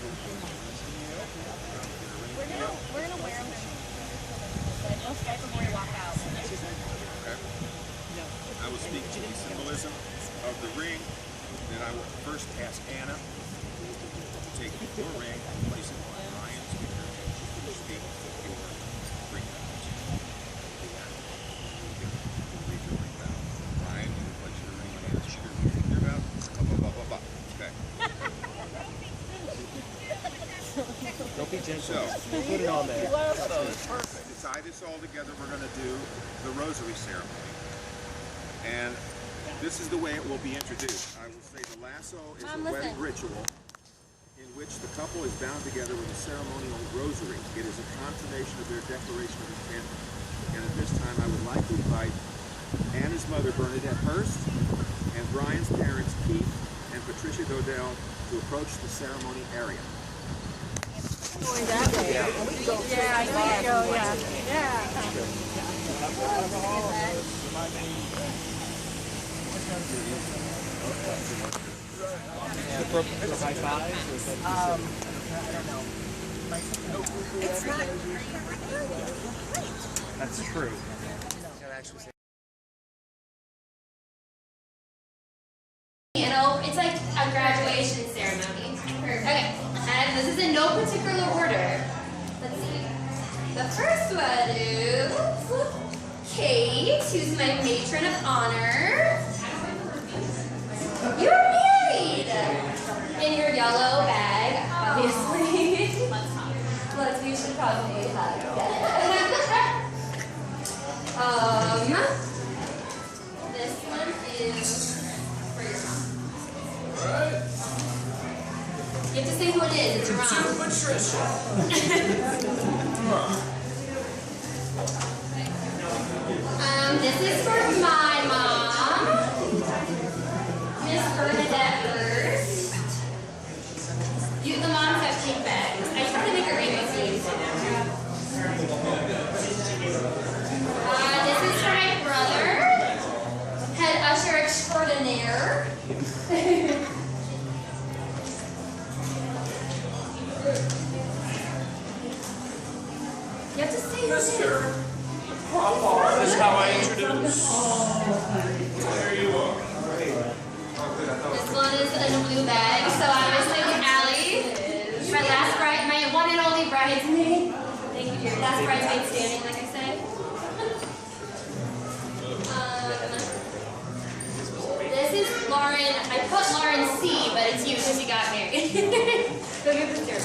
We're gonna wear them. We'll Skype before we walk out. Okay. I will speak to the symbolism of the ring. Then I will first ask Anna to take your ring and place it on Ryan's finger to speak your ring vows. Do that. Read your ring vow. Ryan, you will place your ring on Anna's finger. Read your vow. Okay. Don't be gentle. So, Put it on there. perfect. To tie this all together, we're going to do the rosary ceremony. And this is the way it will be introduced. I will say the lasso is a wedding ritual in which the couple is bound together with a ceremonial rosary. It is a confirmation of their declaration of intent. And at this time, I would like to invite Anna's mother, Bernadette Hurst, and Brian's parents, Keith and Patricia Dodell, to approach the ceremony area. Going that way. Yeah, I think so, yeah. High five? I don't know. It's not. That's true. It's like a graduation ceremony. Okay, and this is in no particular order. Let's see. The first one is Kate, who's my matron of honor. You're married! In your yellow bag, obviously. We should probably hug. This one is for your mom. You have to say who it is. It's your mom. Patricia. This is for my mom, Miss Bernadette Hurst. The moms have pink bags. I try to make a rainbow theme. This is for my brother, head usher extraordinaire. You have to say who it is. This is how I introduce. There you are. This one is in a blue bag, so obviously Allie, my last bride, my one and only bridesmaid. Thank you, dear. Last bridesmaid standing, like I said. This is Lauren. I put Lauren C, but it's you because you got married. So give this to her.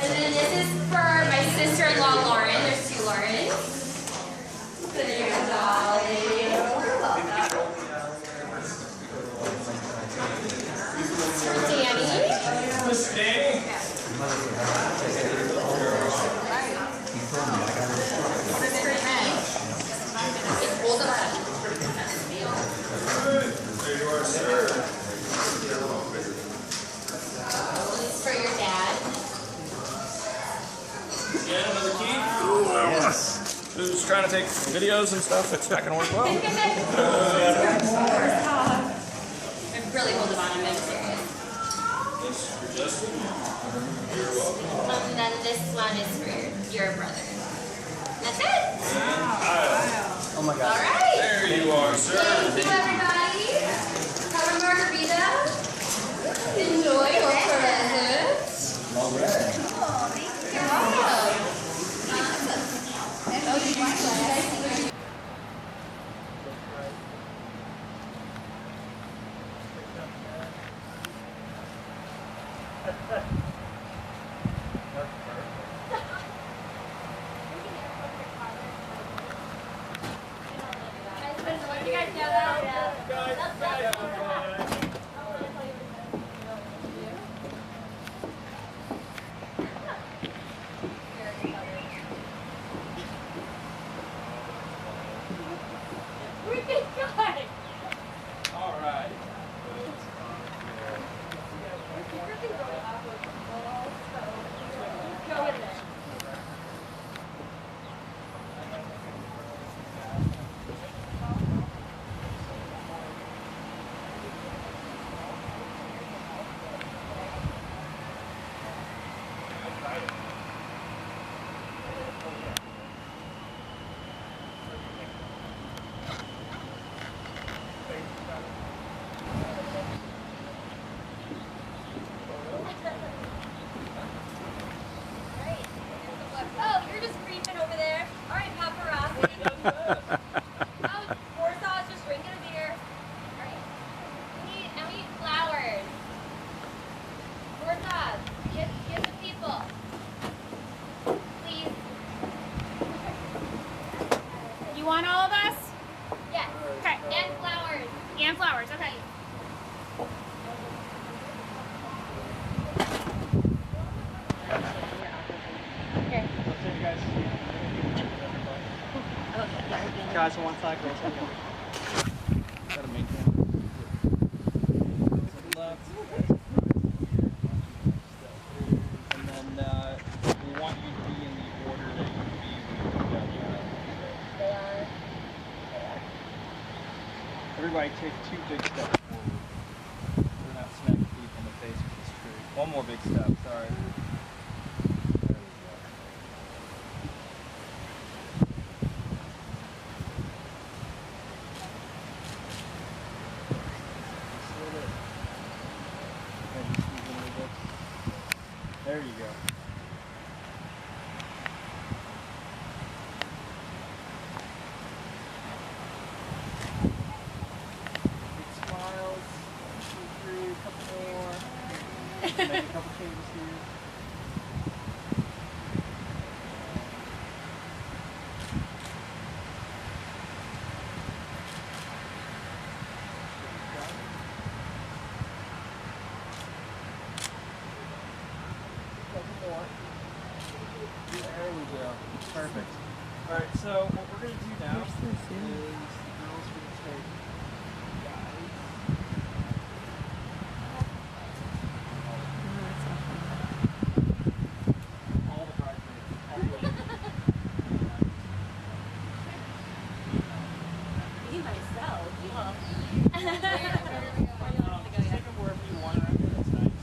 And then this is for my sister-in-law, Lauren. There's two Laurens. There's Dolly. For Danny. Miss Danny. This is for Keith. It pulls it up. There you are, sir. This is for your dad. Yeah, another key. Yes. Who's trying to take videos and stuff? It's not going to work well. I really hold the bottom of it. This for Justin. You're welcome. And then this one is for your brother. That's it. Oh my All God. right. There you are, sir. Thank you, everybody. Have a margarita. Enjoy your present. All right. You're welcome. You guys know that? All right. Warsaw's just drinking a beer. Right? We need flowers. Warsaw, give the people. Please. You want all of us? Yes. Okay. And flowers. And flowers. Okay. Guys on one side, girls on the other. Gotta maintain. Left. And then we want you to be in the order that you would be when you go down. They are. Everybody take 2 big steps forward. We're not smacking people in the face with this tree. One more big step, sorry. There we go. There you go. Big smiles. 1, 2, 3, a couple more. Make a couple changes here. There we go. Perfect. Alright, so what we're going to do now is the girls are going to take guys. All the bridesmaids. All the way. Me myself. Take them wherever you want. That's nice.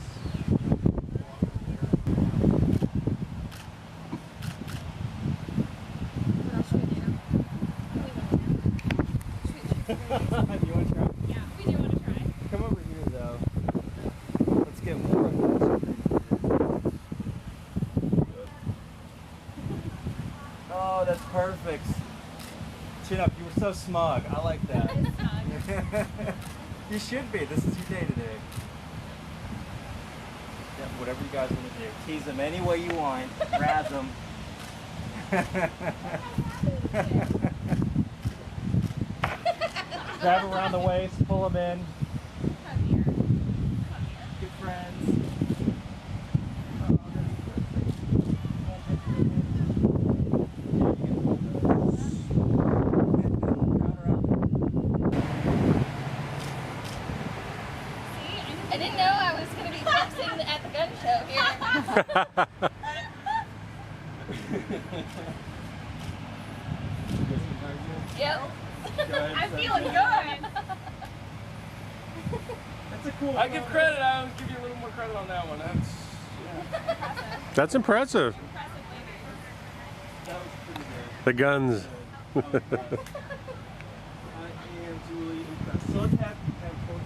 You want to try? Yeah, we do want to try. Come over here, though. Let's get more of this. Oh, that's perfect. Chin up. You were so smug. I like that. You should be. This is your day today. Yeah, whatever you guys want to do. Tease them any way you want. Razz them. Grab them around the waist, pull them in. Good friends. I didn't know I was going to be flexing at the gun show here. Yep. I'm feeling good. That's a cool. I give credit. I'll give you a little more credit on that one. That's impressive. That was pretty good. The guns. I am duly impressed. So let's have both.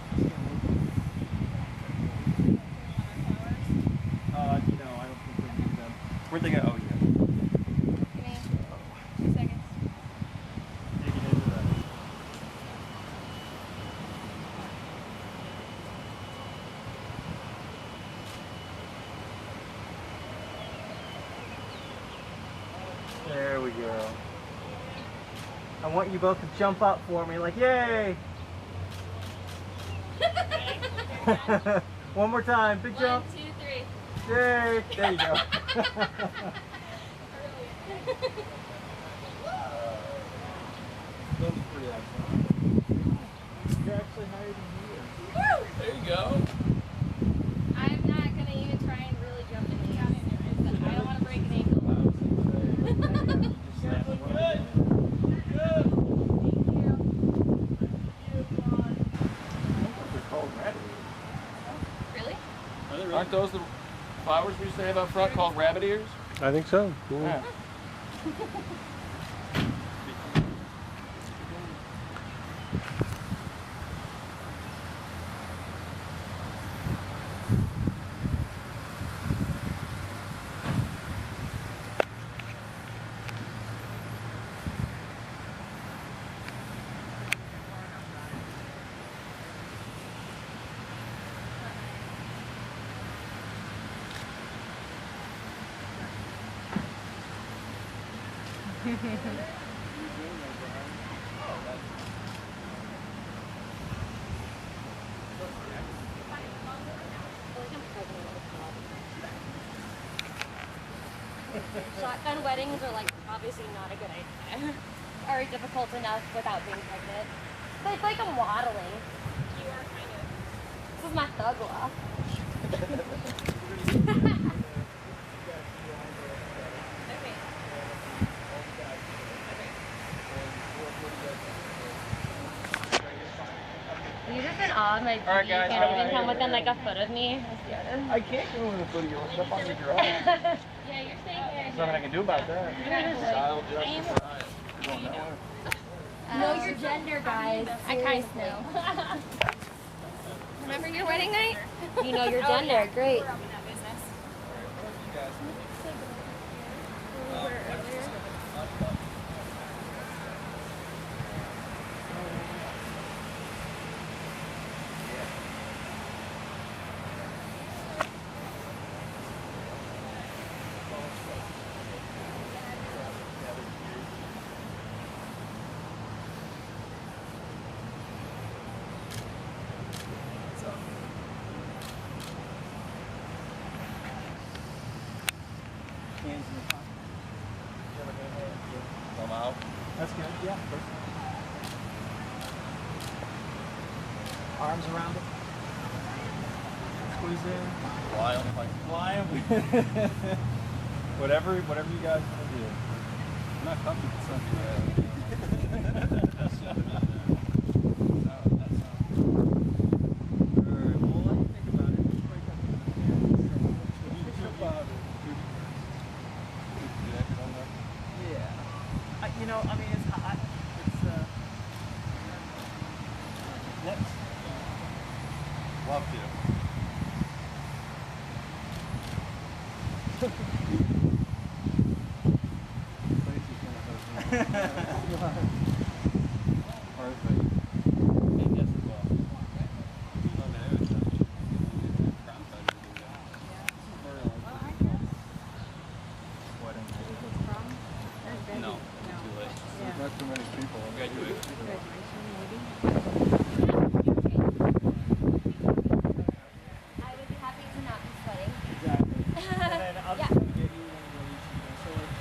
No, I don't think we'll need them. Where'd they go? Oh, yeah. Give me 2 seconds. Digging into that. There we go. I want you both to jump up for me, like, yay! One more time, big 1, jump. 2, 3. Yay! There you go. Those are pretty excellent. You're actually higher than me. There you go. I'm not going to even try and really jump in the air. I don't want to break an ankle. Really? Aren't those the flowers we used to have out front called rabbit ears? I think so. Yeah. Shotgun weddings are like obviously not a good idea. Are difficult enough without being pregnant. But it's like I'm waddling. You are kind of. This is my thug law. You just been on my Alright, you guys, can't even bye. come within like a foot of me. I can't go in the foot of you. What's up on your garage? Yeah, you're staying here. There's nothing I can do about that. Child justice riot. You're going that way. Know your gender, guys. I kind of know. Remember your wedding night? You know your gender. Great. We're up in that business. Hands in the pocket. I'm out. That's good. Yeah. Perfect. Arms around it. Squeeze in. Fly on the mic. Fly 'em. whatever you guys want to do. I'm not comfortable with something. You know, I mean, it's hot. It's next. Love to. Perfect. No, too late. Not too many people. Graduation. I would be happy to not be sweating. Exactly. And then I'll Yeah. just get you one of these, so like,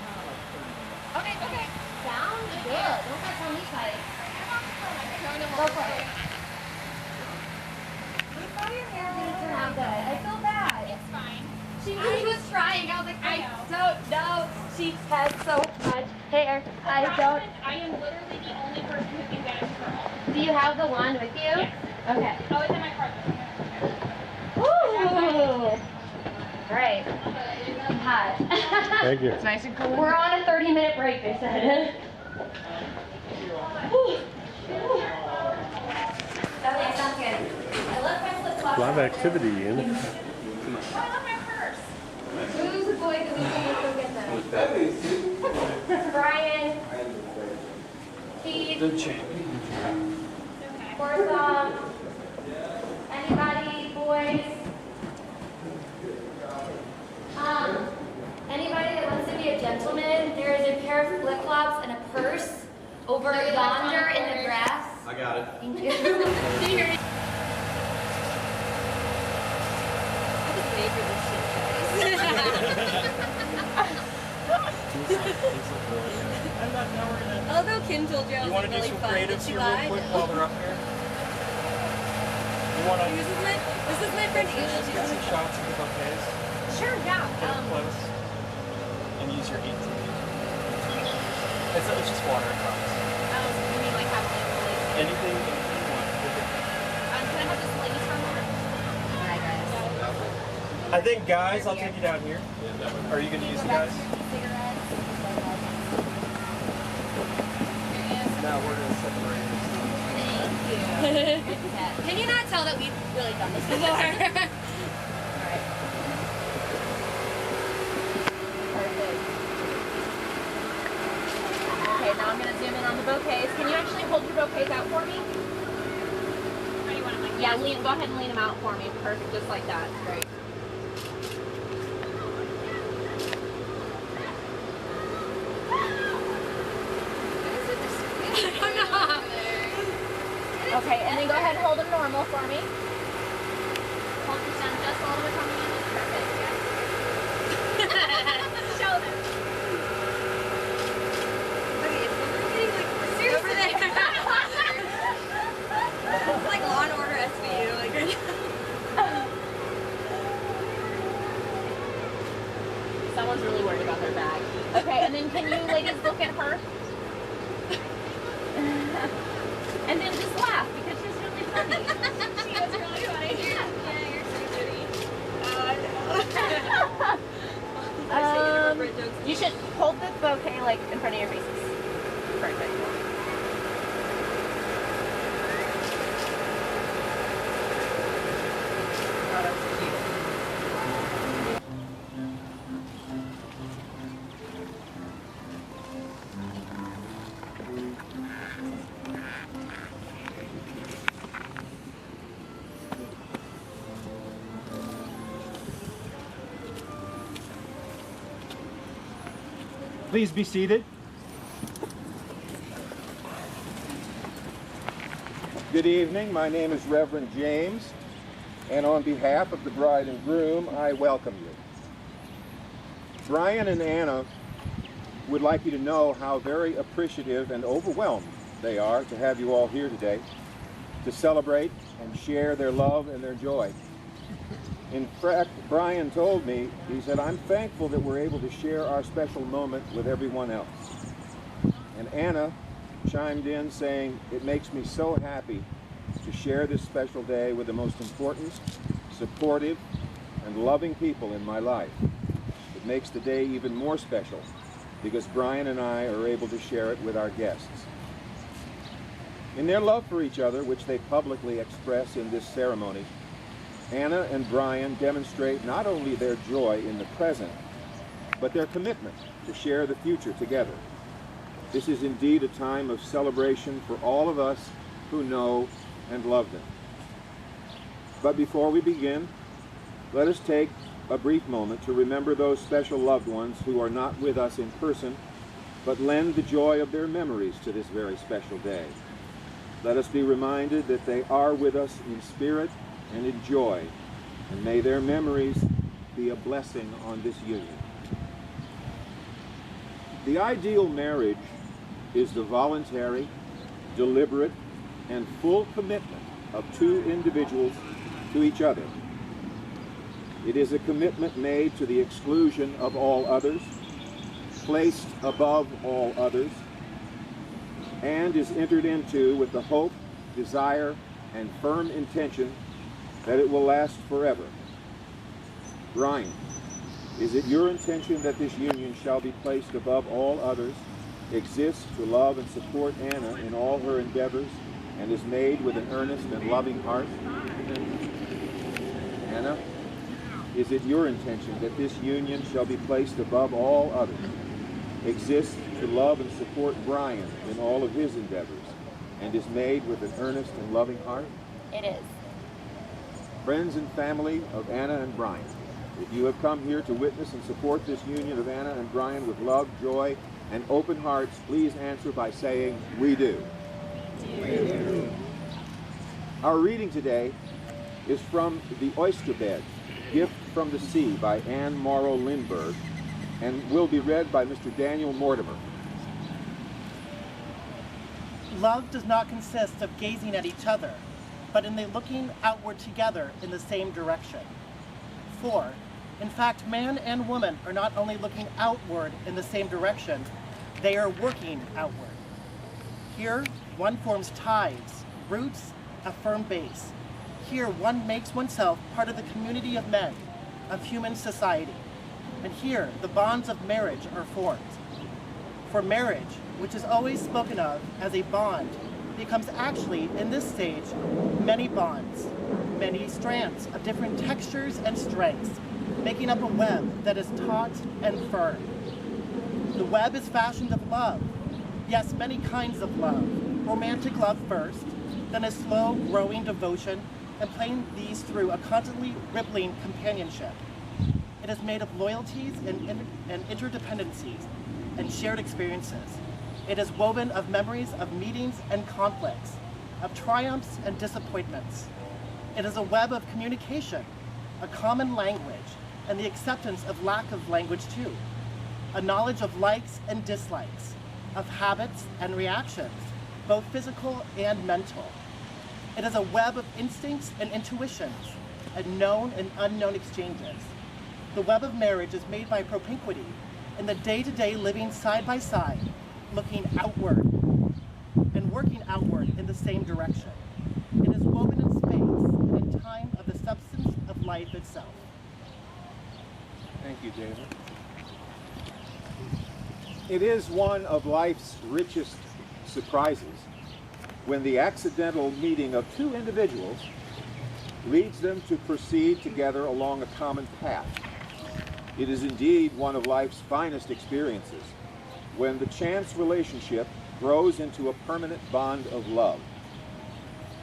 kind of like 30 minutes. Okay. Sounds good. Don't get on me side. Go for it. We thought your hair didn't turn out good. I feel bad. It's fine. She was trying. I was like, I I know. don't know. She has so much hair. I don't. I am literally the only person who can get it curl. Do you have the wand with you? Yes. Okay. Oh, it's in my car. Woo! Great. Hot. Thank you. Nice and cool. We're on a 30-minute break, they said. Whew. Okay, sounds good. I left my flip-flops. A lot of activity, Ian. Oh, I left my purse. Who's the boy that we can go get them? Brian. Keith. The champ. Warsaw. Anybody, boys? Anybody that wants to be a gentleman, there is a pair of flip-flops and a purse over yonder in the grass. I got it. Thank you. Did you hear it? I just wait for this shit, And now we're gonna. Although Kim told you I You was want to really do some fun. Did creatives she here real lie? quick while they're up here? You want to This is my friend Asia. get some shots of the bouquets? Sure, yeah. Get up close. And use your 18. It's just water, I promise. You mean like have like Anything you want. can I have this lady somewhere? I think, guys, I'll take you down here. Are you going to use the guys? Now we're going to separate ourselves. Can you not tell that we've really done this before? Okay, now I'm gonna zoom in on the bouquets. Can you actually hold your bouquets out for me? How do you want them? Yeah, go ahead and lean them out for me. Perfect, just like that. Great. Okay, and then go ahead and hold them normal for me. Hold this down just a little bit from me. Perfect, yeah. Show them. Okay, so we're getting like over there. It's like Law and Order SVU, like Someone's really worried about their bag. Okay, and then can you ladies look at her? And then just laugh because she's really funny. She was really funny. yeah, you're so goody. You should hold the bouquet like in front of your faces. Perfect. Please be seated. Good evening. My name is Reverend James, and on behalf of the bride and groom, I welcome you. Brian and Anna would like you to know how very appreciative and overwhelmed they are to have you all here today to celebrate and share their love and their joy. In fact, Brian told me, he said, I'm thankful that we're able to share our special moment with everyone else. And Anna chimed in saying, it makes me so happy to share this special day with the most important, supportive, and loving people in my life. It makes the day even more special because Brian and I are able to share it with our guests. In their love for each other, which they publicly express in this ceremony, Anna and Brian demonstrate not only their joy in the present, but their commitment to share the future together. This is indeed a time of celebration for all of us who know and love them. But before we begin, let us take a brief moment to remember those special loved ones who are not with us in person, but lend the joy of their memories to this very special day. Let us be reminded that they are with us in spirit and in joy, and may their memories be a blessing on this union. The ideal marriage is the voluntary, deliberate, and full commitment of two individuals to each other. It is a commitment made to the exclusion of all others, placed above all others, and is entered into with the hope, desire, and firm intention that it will last forever. Brian, is it your intention that this union shall be placed above all others, exists to love and support Anna in all her endeavors, and is made with an earnest and loving heart? Anna, is it your intention that this union shall be placed above all others, exists to love and support Brian in all of his endeavors, and is made with an earnest and loving heart? It is. Friends and family of Anna and Brian, if you have come here to witness and support this union of Anna and Brian with love, joy, and open hearts, please answer by saying, we do. We do. Our reading today is from The Oyster Bed, Gift from the Sea by Anne Morrow Lindbergh, and will be read by Mr. Daniel Mortimer. Love does not consist of gazing at each other, but in the looking outward together in the same direction. For, in fact, man and woman are not only looking outward in the same direction, they are working outward. Here, one forms ties, roots, a firm base. Here, one makes oneself part of the community of men, of human society. And here, the bonds of marriage are formed. For marriage, which is always spoken of as a bond, becomes actually, in this stage, many bonds, many strands of different textures and strengths, making up a web that is taut and firm. The web is fashioned of love. Yes, many kinds of love. Romantic love first, then a slow, growing devotion, and playing these through a constantly rippling companionship. It is made of loyalties and interdependencies and shared experiences. It is woven of memories of meetings and conflicts, of triumphs and disappointments. It is a web of communication, a common language, and the acceptance of lack of language too. A knowledge of likes and dislikes, of habits and reactions, both physical and mental. It is a web of instincts and intuitions, and known and unknown exchanges. The web of marriage is made by propinquity in the day-to-day living side by side, looking outward and working outward in the same direction. It is woven in space and in time of the substance of life itself. Thank you, David. It is one of life's richest surprises when the accidental meeting of two individuals leads them to proceed together along a common path. It is indeed one of life's finest experiences when the chance relationship grows into a permanent bond of love.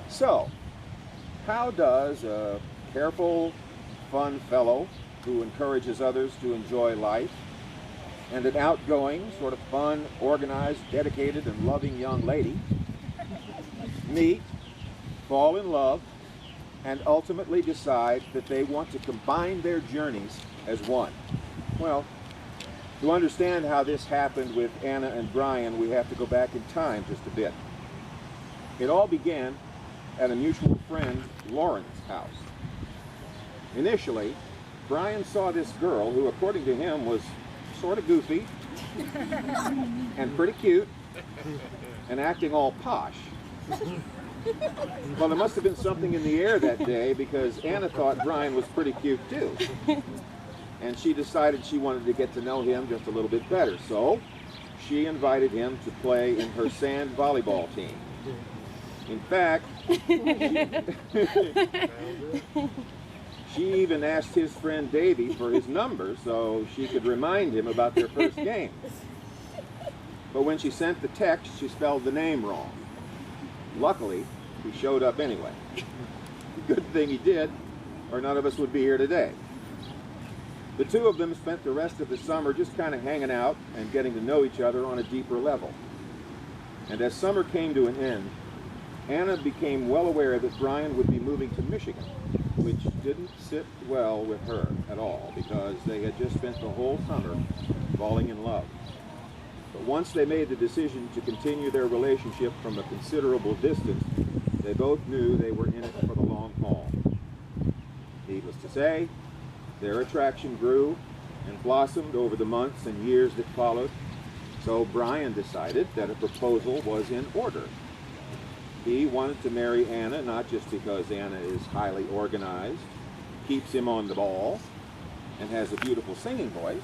So, how does a careful, fun fellow who encourages others to enjoy life and an outgoing, sort of fun, organized, dedicated, and loving young lady meet, fall in love, and ultimately decide that they want to combine their journeys as one? Well, to understand how this happened with Anna and Brian, we have to go back in time just a bit. It all began at a mutual friend, Lauren's house. Initially, Brian saw this girl who, according to him, was sort of goofy and pretty cute and acting all posh. Well, there must have been something in the air that day because Anna thought Brian was pretty cute too. And she decided she wanted to get to know him just a little bit better. So she invited him to play in her sand volleyball team. In fact, she even asked his friend Davy for his number so she could remind him about their first game. But when she sent the text, she spelled the name wrong. Luckily, he showed up anyway. Good thing he did, or none of us would be here today. The two of them spent the rest of the summer just kind of hanging out and getting to know each other on a deeper level. And as summer came to an end, Anna became well aware that Brian would be moving to Michigan, which didn't sit well with her at all because they had just spent the whole summer falling in love. But once they made the decision to continue their relationship from a considerable distance, they both knew they were in it for the long haul. Needless to say, their attraction grew and blossomed over the months and years that followed, so Brian decided that a proposal was in order. He wanted to marry Anna not just because Anna is highly organized, keeps him on the ball, and has a beautiful singing voice,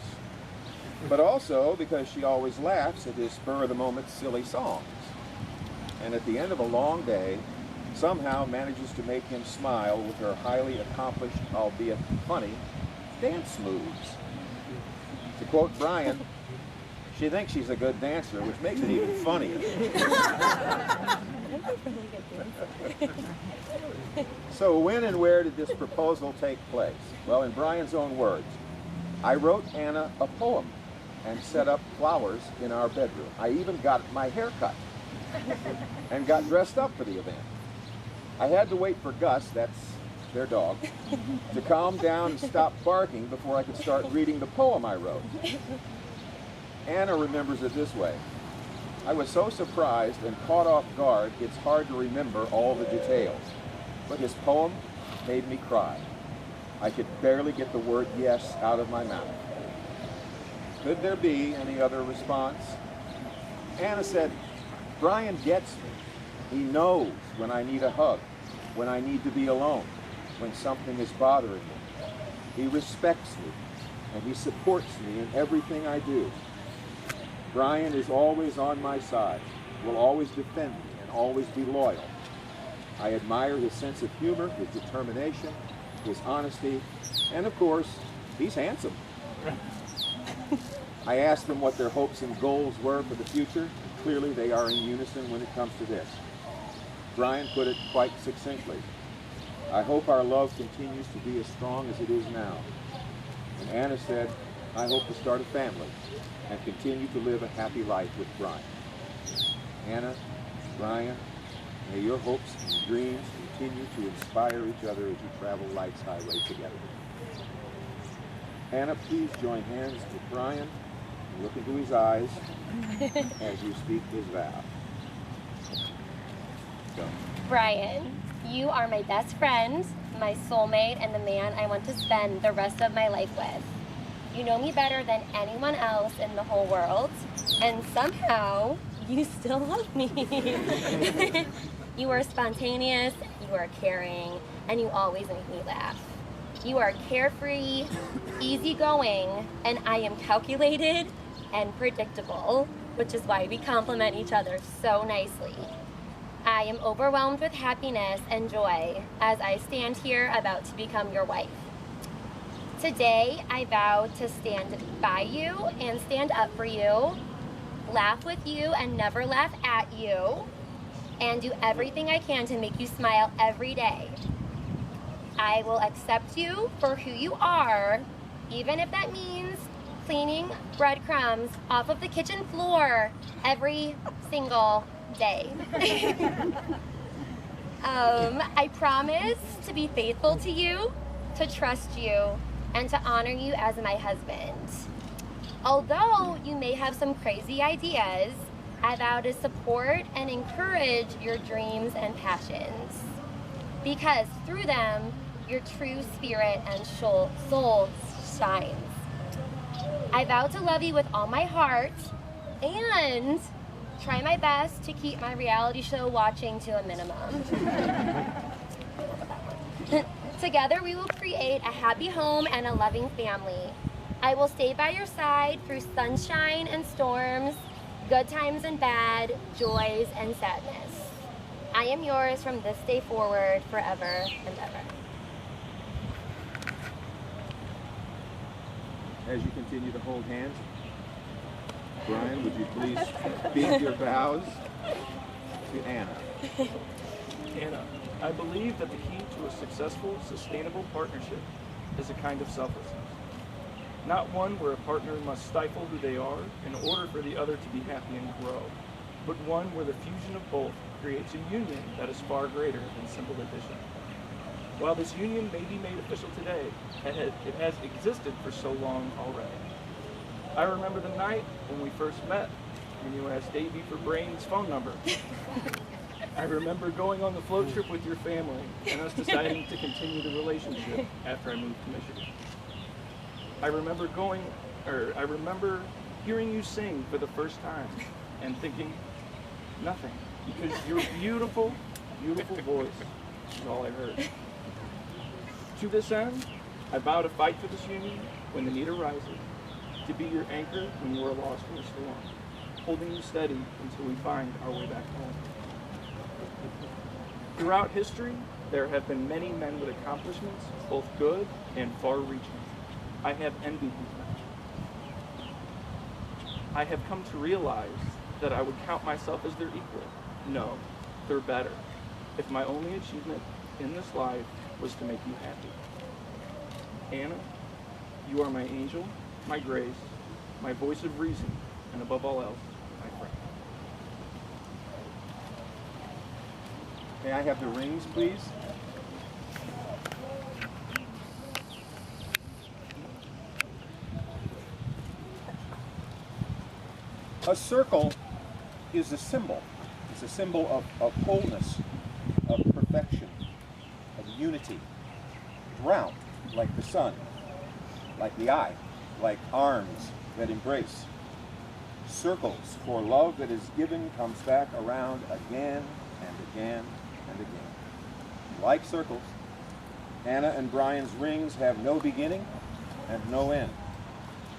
but also because she always laughs at his spur-of-the-moment silly songs, and at the end of a long day, somehow manages to make him smile with her highly accomplished, albeit funny, dance moves. To quote Brian, she thinks she's a good dancer, which makes it even funnier. So when and where did this proposal take place? Well, in Brian's own words, I wrote Anna a poem and set up flowers in our bedroom. I even got my hair cut and got dressed up for the event. I had to wait for Gus, that's their dog, to calm down and stop barking before I could start reading the poem I wrote. Anna remembers it this way. I was so surprised and caught off guard, it's hard to remember all the details. But his poem made me cry. I could barely get the word yes out of my mouth. Could there be any other response? Anna said, Brian gets me. He knows when I need a hug, when I need to be alone, when something is bothering me. He respects me, and he supports me in everything I do. Brian is always on my side, will always defend me, and always be loyal. I admire his sense of humor, his determination, his honesty, and of course, he's handsome. I asked them what their hopes and goals were for the future. Clearly, they are in unison when it comes to this. Brian put it quite succinctly. I hope our love continues to be as strong as it is now. And Anna said, I hope to start a family and continue to live a happy life with Brian. Anna, Brian, May your hopes and dreams continue to inspire each other as you travel life's highway together. Anna, please join hands with Brian and look into his eyes as you speak his vow. Go. Brian, you are my best friend, my soulmate, and the man I want to spend the rest of my life with. You know me better than anyone else in the whole world, and somehow you still love me. You are spontaneous, you are caring, and you always make me laugh. You are carefree, easygoing, and I am calculated and predictable, which is why we complement each other so nicely. I am overwhelmed with happiness and joy as I stand here about to become your wife. Today, I vow to stand by you and stand up for you, laugh with you and never laugh at you, and do everything I can to make you smile every day. I will accept you for who you are, even if that means cleaning breadcrumbs off of the kitchen floor every single day. I promise to be faithful to you, to trust you, and to honor you as my husband. Although you may have some crazy ideas, I vow to support and encourage your dreams and passions, because through them, your true spirit and soul shines. I vow to love you with all my heart and try my best to keep my reality show watching to a minimum. Together we will create a happy home and a loving family. I will stay by your side through sunshine and storms, good times and bad, joys and sadness. I am yours from this day forward, forever and ever. As you continue to hold hands, Brian, would you please speak your vows to Anna? Anna, I believe that the key to a successful, sustainable partnership is a kind of selflessness. Not one where a partner must stifle who they are in order for the other to be happy and grow, but one where the fusion of both creates a union that is far greater than simple addition. While this union may be made official today, it has existed for so long already. I remember the night when we first met, when you asked Davey for Brain's phone number. I remember going on the float trip with your family and us deciding to continue the relationship after I moved to Michigan. I remember hearing you sing for the first time and thinking nothing, because your beautiful, beautiful voice is all I heard. To this end, I vow to fight for this union when the need arises, to be your anchor when you are lost in a storm, holding you steady until we find our way back home. Throughout history, there have been many men with accomplishments, both good and far-reaching. I have envied these men. I have come to realize that I would count myself as their equal. No, they're better. If my only achievement in this life was to make you happy. Anna, you are my angel, my grace, my voice of reason, and above all else, my friend. May I have the rings, please? A circle is a symbol. It's a symbol of wholeness, of perfection, of unity. It's round, like the sun, like the eye, like arms that embrace. Circles for love that is given comes back around again and again and again. Like circles, Anna and Brian's rings have no beginning and no end.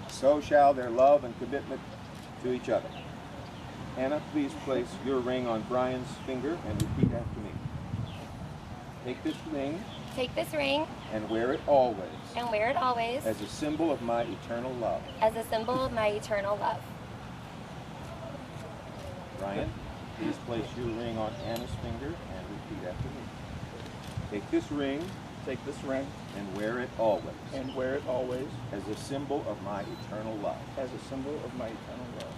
So shall their love and commitment to each other. Anna, please place your ring on Brian's finger and repeat after me. Take this ring. Take this ring. And wear it always. And wear it always. As a symbol of my eternal love. As a symbol of my eternal love. Brian, please place your ring on Anna's finger and repeat after me. Take this ring. Take this ring. And wear it always. And wear it always. As a symbol of my eternal love. As a symbol of my eternal love.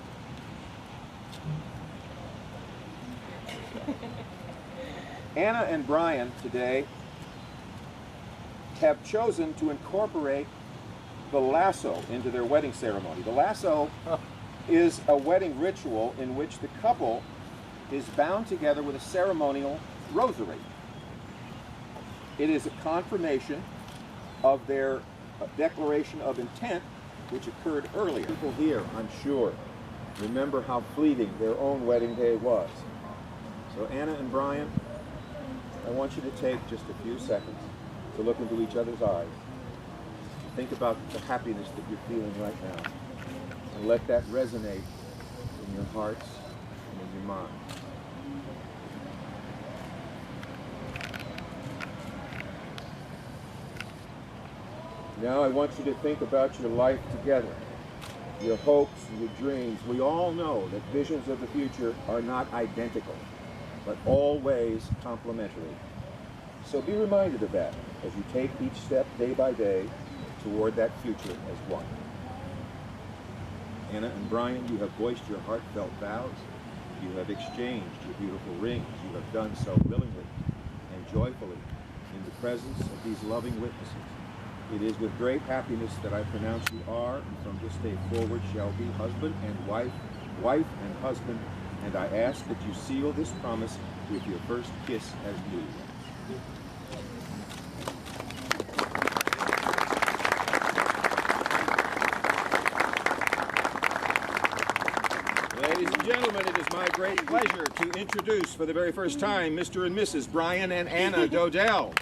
Anna and Brian today have chosen to incorporate the lasso into their wedding ceremony. The lasso is a wedding ritual in which the couple is bound together with a ceremonial rosary. It is a confirmation of their declaration of intent, which occurred earlier. People here, I'm sure, remember how fleeting their own wedding day was. So Anna and Brian, I want you to take just a few seconds to look into each other's eyes. Think about the happiness that you're feeling right now, and let that resonate in your hearts and in your mind. Now I want you to think about your life together, your hopes and your dreams. We all know that visions of the future are not identical, but always complementary. So be reminded of that as you take each step day by day toward that future as one. Anna and Brian, you have voiced your heartfelt vows. You have exchanged your beautiful rings. You have done so willingly and joyfully in the presence of these loving witnesses. It is with great happiness that I pronounce you are, and from this day forward shall be husband and wife, wife and husband, and I ask that you seal this promise with your first kiss as newlyweds. Ladies and gentlemen, it is my great pleasure to introduce for the very first time Mr. and Mrs. Brian and Anna Dodell.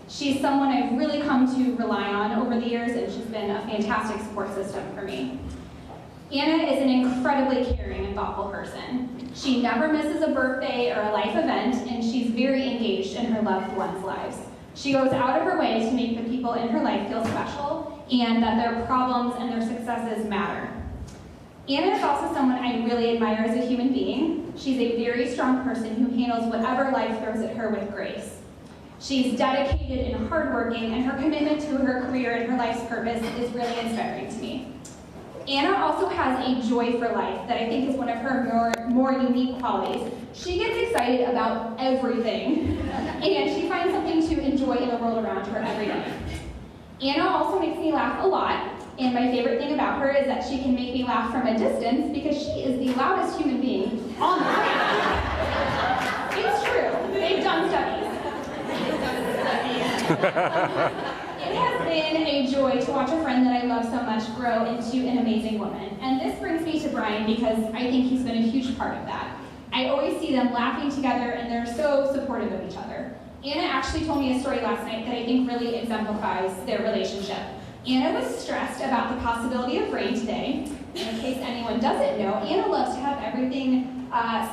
She's someone I've really come to rely on over the years, and she's been a fantastic support system for me. Anna is an incredibly caring and thoughtful person. She never misses a birthday or a life event, and she's very engaged in her loved ones' lives. She goes out of her way to make the people in her life feel special and that their problems and their successes matter. Anna is also someone I really admire as a human being. She's a very strong person who handles whatever life throws at her with grace. She's dedicated and hardworking, and her commitment to her career and her life's purpose is really inspiring to me. Anna also has a joy for life that I think is one of her more unique qualities. She gets excited about everything, and she finds something to enjoy in the world around her every day. Anna also makes me laugh a lot, and my favorite thing about her is that she can make me laugh from a distance because she is the loudest human being on the planet. It's true. They've done studies. It has been a joy to watch a friend that I love so much grow into an amazing woman. And this brings me to Brian because I think he's been a huge part of that. I always see them laughing together, and they're so supportive of each other. Anna actually told me a story last night that I think really exemplifies their relationship. Anna was stressed about the possibility of rain today. In case anyone doesn't know, Anna loves to have everything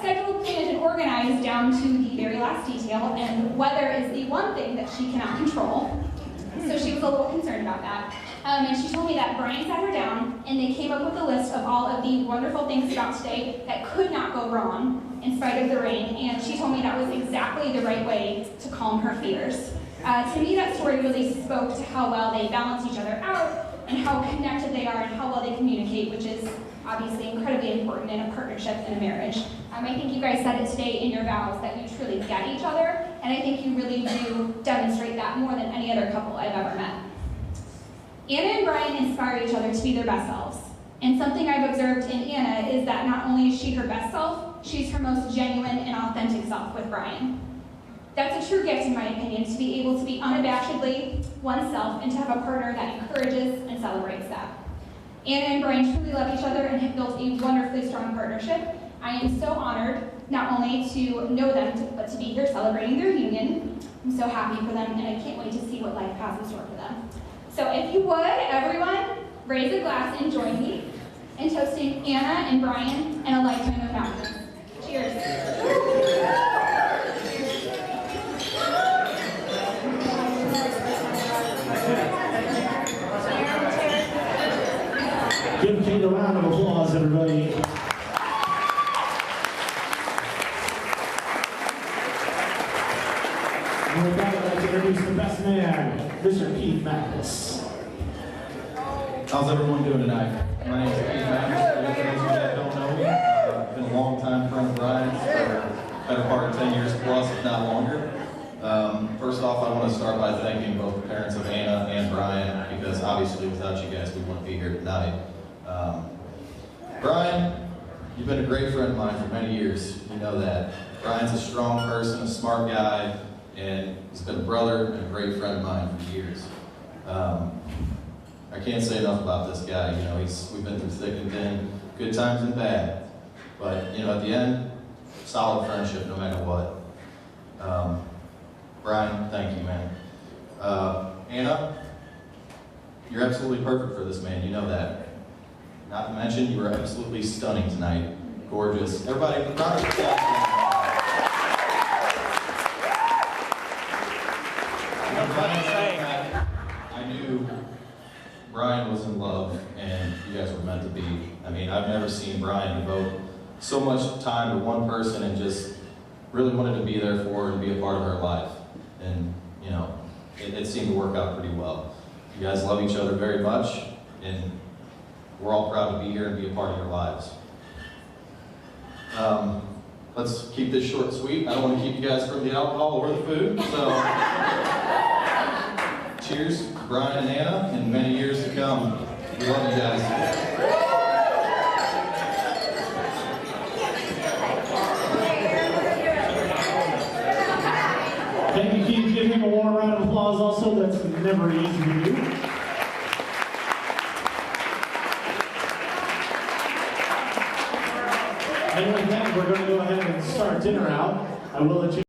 scheduled, planned, and organized down to the very last detail, and weather is the one thing that she cannot control. So she was a little concerned about that. And she told me that Brian sat her down, and they came up with a list of all of the wonderful things about today that could not go wrong in spite of the rain, and she told me that was exactly the right way to calm her fears. To me, that story really spoke to how well they balance each other out, and how connected they are, and how well they communicate, which is obviously incredibly important in a partnership and a marriage. I think you guys said it today in your vows that you truly get each other, and I think you really do demonstrate that more than any other couple I've ever met. Anna and Brian inspire each other to be their best selves. And something I've observed in Anna is that not only is she her best self, she's her most genuine and authentic self with Brian. That's a true gift in my opinion, to be able to be unabashedly oneself and to have a partner that encourages and celebrates that. Anna and Brian truly love each other and have built a wonderfully strong partnership. I am so honored not only to know them, but to be here celebrating their union. I'm so happy for them, and I can't wait to see what life has in store for them. So if you would, everyone, raise a glass and join me in toasting Anna and Brian and a lifetime of happiness. Cheers. Give Kate a round of applause, everybody. And with that, I'd like to introduce the best man, Mr. Keith Mathis. How's everyone doing tonight? My name is Keith Mathis. For those of you that don't know me, I've been a long time friend of Brian's for better part of 10 years plus, if not longer. First off, I want to start by thanking both the parents of Anna and Brian, because obviously without you guys, we wouldn't be here tonight. Brian, you've been a great friend of mine for many years. You know that. Brian's a strong person, a smart guy, and he's been a brother and a great friend of mine for years. I can't say enough about this guy. You know, we've been through thick and thin, good times and bad. But, you know, at the end, solid friendship no matter what. Brian, thank you, man. Anna, you're absolutely perfect for this man. You know that. Not to mention, you were absolutely stunning tonight. Gorgeous. Everybody, round of applause. I knew Brian was in love, and you guys were meant to be. I mean, I've never seen Brian devote so much time to one person and just really wanted to be there for her and be a part of her life. And, you know, it seemed to work out pretty well. You guys love each other very much, and we're all proud to be here and be a part of your lives. Let's keep this short and sweet. I don't want to keep you guys from the alcohol or the food, so cheers, Brian and Anna, and many years to come. We love you guys. Thank you, Keith. Give him a warm round of applause also. That's never easy to do. And with that, we're going to go ahead and start dinner out. I will let you